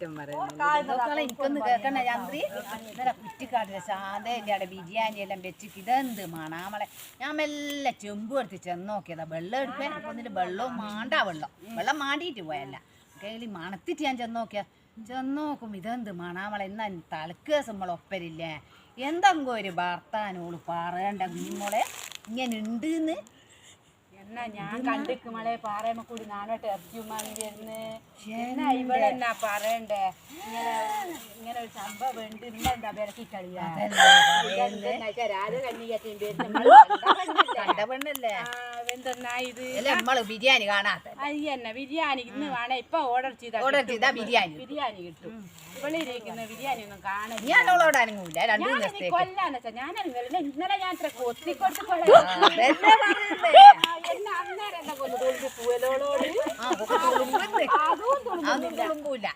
കുറ്റം പറയുന്നത് എനിക്കൊന്ന് കേൾക്കണ ചന്ദ്രി ഇന്നലെ കുറ്റിക്കാട്ടിലെ സാധയുടെ ബിരിയാണി എല്ലാം വെച്ചിട്ട് ഇതെന്ത് മണാമളെ ഞാൻ മെല്ലെ ചെമ്പ് എടുത്ത് ചെന്ന് നോക്കിയതാ വെള്ളം എടുക്കാൻ ഒന്നിട്ട് വെള്ളവും മാണ്ടാ വെള്ളം മാണ്ടിയിട്ട് പോയല്ല കയ്യിൽ മണത്തിട്ട് ഞാൻ ചെന്ന് നോക്കും ഇതെന്ത് മണാമളെ എന്നാ തലക്കേസം നമ്മളൊപ്പരില്ലേ എന്തെങ്കിലും ഒരു ഭർത്താനോട് പറയണ്ട കുഞ്ഞുമോളെ ഇങ്ങനെ ഉണ്ട് എന്നാ ഞാൻ കണ്ടിക്ക് മളെ പാറയമ്മ കൂടി നാനോട്ട് ഇറച്ചിയും വാങ്ങി വരുന്നു എന്നാ ഇവിടെ എന്നാ പറയണ്ടേ ഇങ്ങനെ ഒരു സംഭവം ഉണ്ട് എന്താ വിലക്കി കളിയാ എന്തെന്നാ ഇത് നമ്മള് ബിരിയാണി കാണാത്ത അയ്യന്നെ ബിരിയാണി ഇന്ന് വേണേ ഇപ്പൊ ഓർഡർ ചെയ്താ ബിരിയാണി കിട്ടും ഇവളിരിക്കുന്ന ബിരിയാണി ഒന്നും കാണാൻ കൊല്ലാന്ന് വെച്ചാ ഞാനല്ല ഇന്നലെ ഞാൻ ഇത്ര കൊത്തിക്കൊടുത്ത് അന്നേരം എന്നെ കൊന്നു തൊഴിൽ പൂവലോളോട് അതും തുളുമ്പൂല